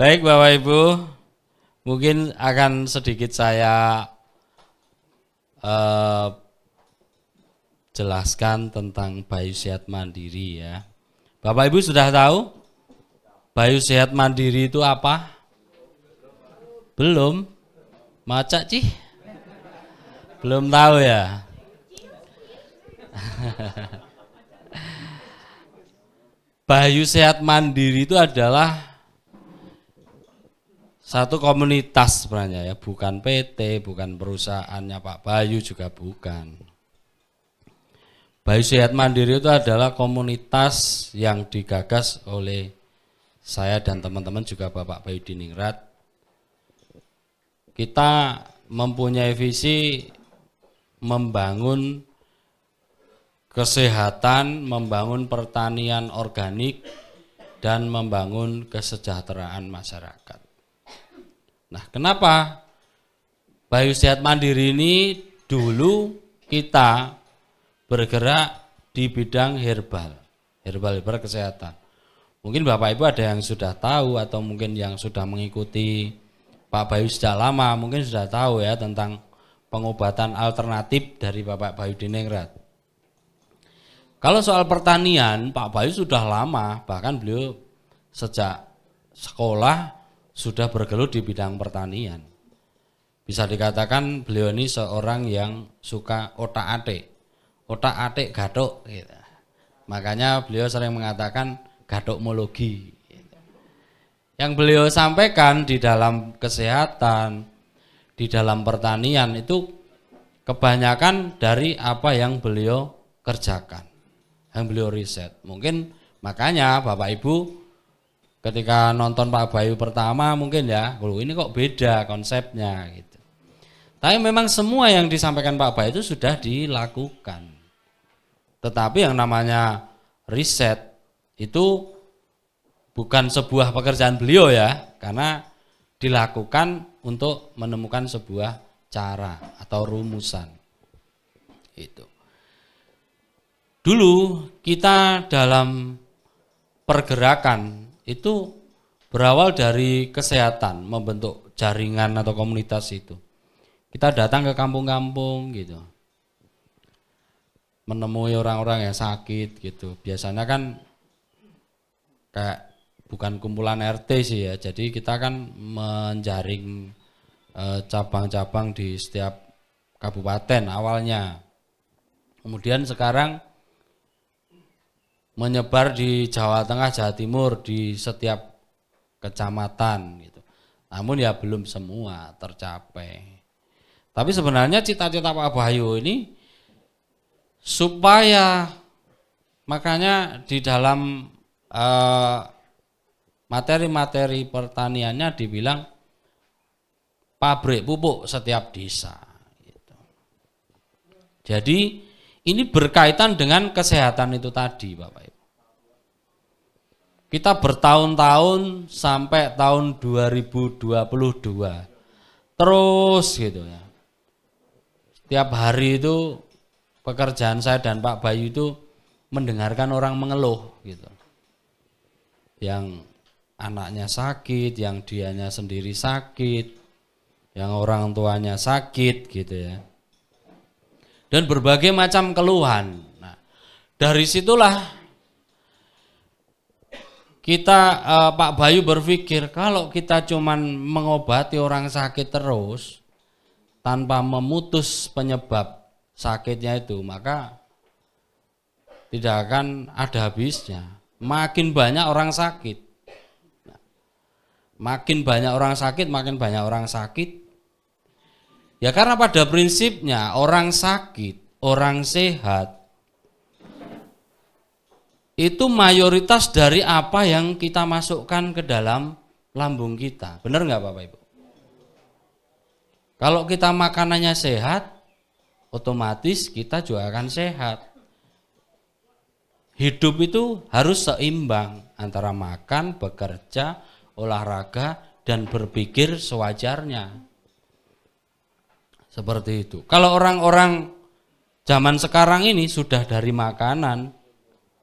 Baik Bapak Ibu, mungkin akan sedikit saya jelaskan tentang Bayu Sehat Mandiri ya. Bapak Ibu sudah tahu Bayu Sehat Mandiri itu apa? Belum? Macak Cih? Belum tahu ya? Bayu Sehat Mandiri itu adalah satu komunitas sebenarnya ya, bukan PT, bukan perusahaannya Pak Bayu, juga bukan. Bayu Sehat Mandiri itu adalah komunitas yang digagas oleh saya dan teman-teman juga Bapak Bayu Diningrat. Kita mempunyai visi membangun kesehatan, membangun pertanian organik, dan membangun kesejahteraan masyarakat. Nah, kenapa Bayu Sehat Mandiri ini dulu kita bergerak di bidang herbal kesehatan. Mungkin Bapak Ibu ada yang sudah tahu atau mungkin yang sudah mengikuti Pak Bayu sejak lama, mungkin sudah tahu ya tentang pengobatan alternatif dari Bapak Bayu Diningrat. Kalau soal pertanian, Pak Bayu sudah lama, bahkan beliau sejak sekolah sudah bergelut di bidang pertanian. Bisa dikatakan beliau ini seorang yang suka otak-atik gathuk gitu. Makanya beliau sering mengatakan gathukmologi gitu. Yang beliau sampaikan di dalam kesehatan, di dalam pertanian itu kebanyakan dari apa yang beliau kerjakan, yang beliau riset. Mungkin makanya Bapak Ibu ketika nonton Pak Bayu pertama mungkin ya, ini kok beda konsepnya gitu. Tapi memang semua yang disampaikan Pak Bayu itu sudah dilakukan. Tetapi yang namanya riset itu bukan sebuah pekerjaan beliau ya, karena dilakukan untuk menemukan sebuah cara atau rumusan. Itu. Dulu kita dalam pergerakan itu berawal dari kesehatan, membentuk jaringan atau komunitas itu. Kita datang ke kampung-kampung gitu, menemui orang-orang yang sakit gitu. Biasanya kan kayak bukan kumpulan RT sih ya, jadi kita kan menjaring cabang-cabang di setiap kabupaten awalnya. Kemudian sekarang menyebar di Jawa Tengah, Jawa Timur, di setiap kecamatan gitu. Namun ya belum semua tercapai. Tapi sebenarnya cita-cita Pak Bayu ini supaya, makanya di dalam materi-materi pertaniannya dibilang pabrik pupuk setiap desa gitu. Jadi ini berkaitan dengan kesehatan itu tadi Bapak Ibu. Kita bertahun-tahun sampai tahun 2022 terus gitu ya. Setiap hari itu pekerjaan saya dan Pak Bayu itu mendengarkan orang mengeluh gitu. Yang anaknya sakit, yang dianya sendiri sakit, yang orang tuanya sakit gitu ya. Dan berbagai macam keluhan. Nah, dari situlah kita Pak Bayu berpikir kalau kita cuman mengobati orang sakit terus tanpa memutus penyebab sakitnya itu, maka tidak akan ada habisnya. Makin banyak orang sakit. Nah, makin banyak orang sakit. Ya karena pada prinsipnya orang sakit, orang sehat itu mayoritas dari apa yang kita masukkan ke dalam lambung kita. Benar nggak Bapak Ibu? Kalau kita makanannya sehat, otomatis kita juga akan sehat. Hidup itu harus seimbang antara makan, bekerja, olahraga, dan berpikir sewajarnya. Seperti itu. Kalau orang-orang zaman sekarang ini sudah dari makanan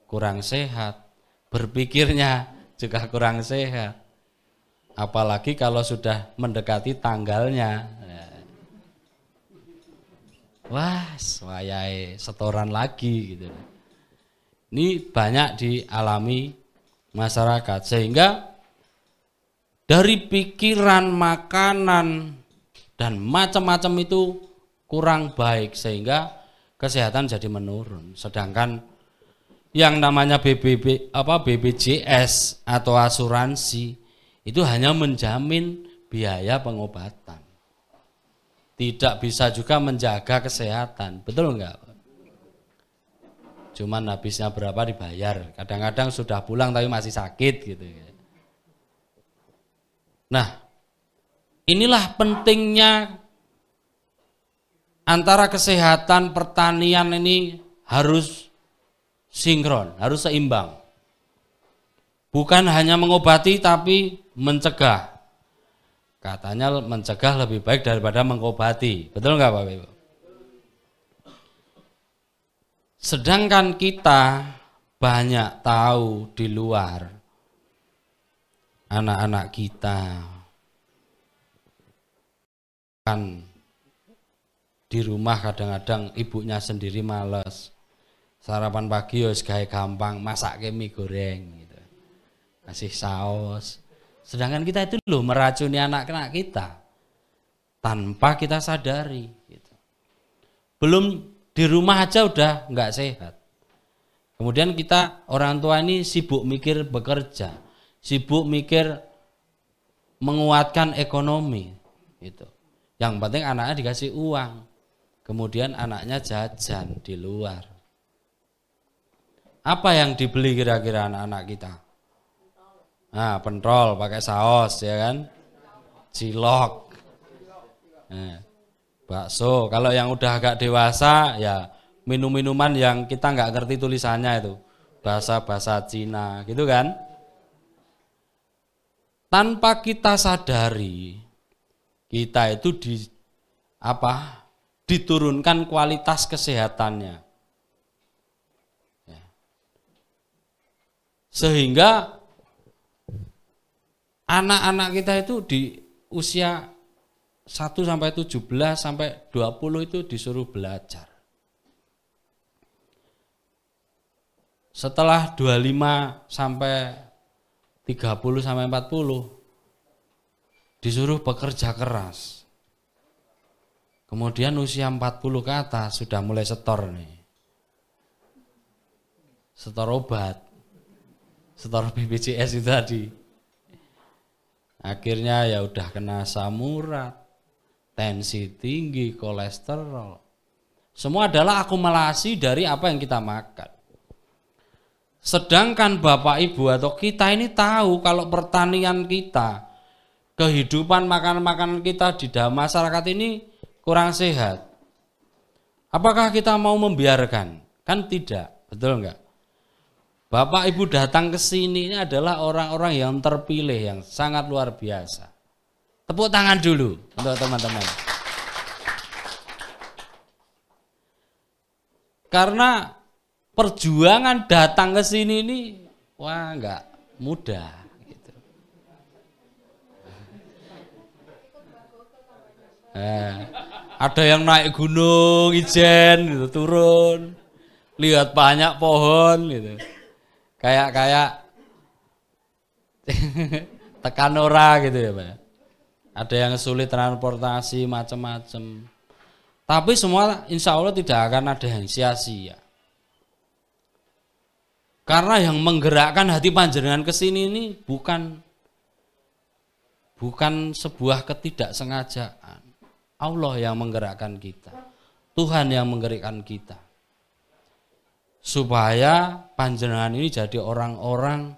kurang sehat, berpikirnya juga kurang sehat. Apalagi kalau sudah mendekati tanggalnya. Wah, wayahe setoran lagi gitu. Ini banyak dialami masyarakat sehingga dari pikiran, makanan dan macam-macam itu kurang baik sehingga kesehatan jadi menurun. Sedangkan yang namanya BPJS atau asuransi itu hanya menjamin biaya pengobatan. Tidak bisa juga menjaga kesehatan, betul enggak? Cuman habisnya berapa dibayar. Kadang-kadang sudah pulang tapi masih sakit gitu. Nah, inilah pentingnya antara kesehatan pertanian ini harus sinkron, harus seimbang. Bukan hanya mengobati tapi mencegah. Katanya mencegah lebih baik daripada mengobati. Betul enggak Bapak Ibu? Sedangkan kita banyak tahu di luar, anak-anak kita kan di rumah kadang-kadang ibunya sendiri males. Sarapan pagi wis gawe gampang, masak mie goreng gitu. Kasih saus. Sedangkan kita itu loh meracuni anak-anak kita tanpa kita sadari gitu. Belum di rumah aja udah nggak sehat. Kemudian kita orang tua ini sibuk mikir bekerja, sibuk mikir menguatkan ekonomi gitu. Yang penting anaknya dikasih uang. Kemudian anaknya jajan di luar. Apa yang dibeli kira-kira anak-anak kita? Nah, pentol pakai saus ya kan? Cilok. Nah, bakso. Kalau yang udah agak dewasa ya minum-minuman yang kita nggak ngerti tulisannya itu. Bahasa-bahasa Cina gitu kan? Tanpa kita sadari, kita itu diturunkan kualitas kesehatannya. Ya. Sehingga anak-anak kita itu di usia 1 sampai 17 sampai 20 itu disuruh belajar. Setelah 25 sampai 30 sampai 40 disuruh bekerja keras. Kemudian usia 40 ke atas sudah mulai setor nih. Setor obat. Setor BPJS itu tadi. Akhirnya ya udah kena asam urat, tensi tinggi, kolesterol. Semua adalah akumulasi dari apa yang kita makan. Sedangkan Bapak Ibu atau kita ini tahu kalau pertanian kita, kehidupan makanan-makanan kita di dalam masyarakat ini kurang sehat. Apakah kita mau membiarkan? Kan tidak, betul enggak? Bapak Ibu datang ke sini ini adalah orang-orang yang terpilih yang sangat luar biasa. Tepuk tangan dulu untuk teman-teman. Karena perjuangan datang ke sini ini wah enggak mudah gitu. Ada yang naik gunung Ijen gitu, turun, lihat banyak pohon gitu. Kayak tekan ora gitu ya Pak. Ada yang sulit transportasi macam-macam. Tapi semua insya Allah tidak akan ada yang sia-sia. Karena yang menggerakkan hati panjenengan ke sini ini bukan sebuah ketidaksengajaan. Allah yang menggerakkan kita. Tuhan yang menggerakkan kita. Supaya panjenengan ini jadi orang-orang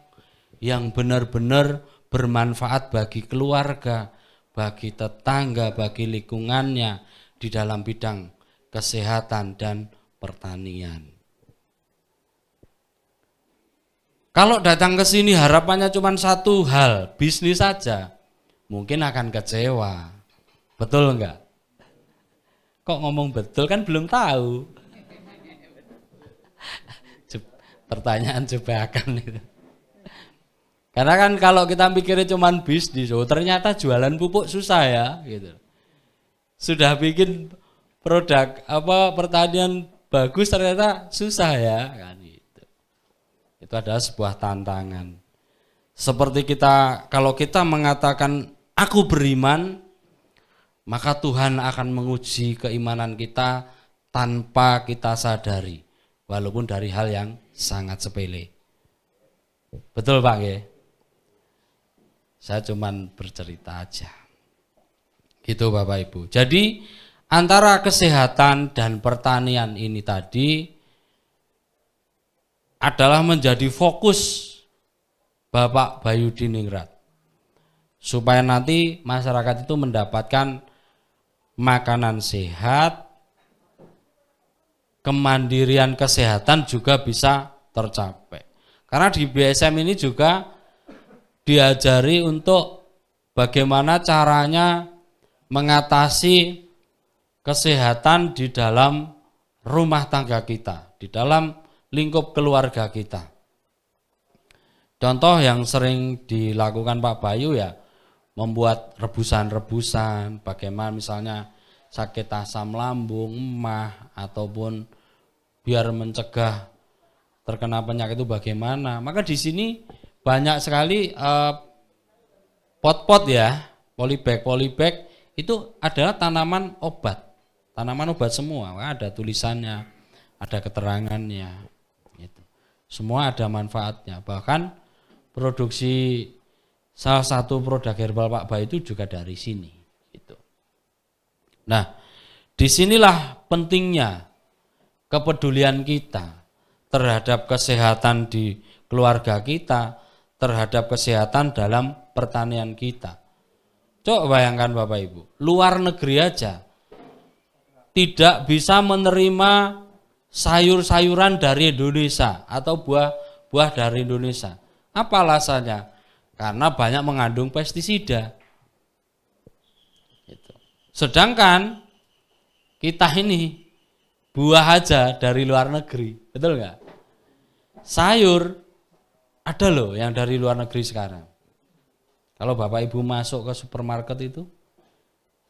yang benar-benar bermanfaat bagi keluarga, bagi tetangga, bagi lingkungannya di dalam bidang kesehatan dan pertanian. Kalau datang ke sini harapannya cuma satu hal, bisnis saja, mungkin akan kecewa. Betul enggak? Kok ngomong betul kan belum tahu. Pertanyaan jebakan itu. Karena kan kalau kita pikirnya cuman bisnis, oh ternyata jualan pupuk susah ya, gitu. Sudah bikin produk apa pertanian bagus ternyata susah ya, kan gitu. Itu adalah sebuah tantangan. Seperti kita, kalau kita mengatakan aku beriman, maka Tuhan akan menguji keimanan kita tanpa kita sadari, walaupun dari hal yang sangat sepele. Betul Pak ya? Saya cuman bercerita aja. Gitu Bapak Ibu. Jadi antara kesehatan dan pertanian ini tadi adalah menjadi fokus Bapak Bayu Diningrat. Supaya nanti masyarakat itu mendapatkan makanan sehat, kemandirian kesehatan juga bisa tercapai. Karena di BSM ini juga diajari untuk bagaimana caranya mengatasi kesehatan di dalam rumah tangga kita, di dalam lingkup keluarga kita. Contoh yang sering dilakukan Pak Bayu ya, membuat rebusan-rebusan, bagaimana misalnya sakit asam lambung, emah, ataupun biar mencegah terkena penyakit itu bagaimana. Maka di sini banyak sekali pot-pot ya, polybag itu adalah tanaman obat semua. Ada tulisannya, ada keterangannya, gitu. Semua ada manfaatnya. Bahkan produksi salah satu produk herbal Pak Bayu itu juga dari sini. Gitu. Nah, disinilah pentingnya kepedulian kita terhadap kesehatan di keluarga kita, terhadap kesehatan dalam pertanian kita. Coba bayangkan Bapak Ibu, luar negeri aja tidak bisa menerima sayur-sayuran dari Indonesia atau buah-buah dari Indonesia. Apa alasannya? Karena banyak mengandung pestisida. Sedangkan kita ini buah aja dari luar negeri, betul nggak? Sayur ada loh yang dari luar negeri sekarang. Kalau Bapak Ibu masuk ke supermarket itu,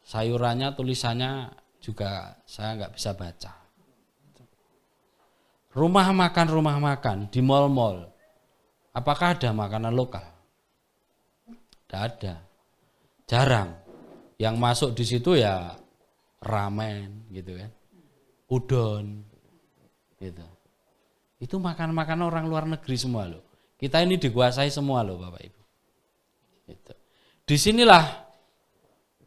sayurannya tulisannya juga saya nggak bisa baca. Rumah makan di mal-mal, apakah ada makanan lokal? Tidak ada, jarang. Yang masuk di situ ya ramen gitu kan, udon gitu. Itu makan-makan orang luar negeri semua loh. Kita ini dikuasai semua loh Bapak Ibu. Gitu. Disinilah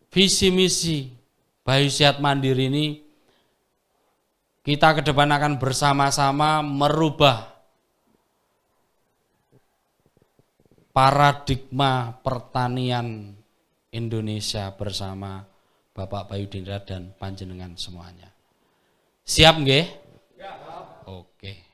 visi misi Bayu Sehat Mandiri ini, kita ke depan akan bersama-sama merubah paradigma pertanian Indonesia bersama Bapak Bayu Diningrat dan panjenengan semuanya. Siap nggih? Siap. Oke.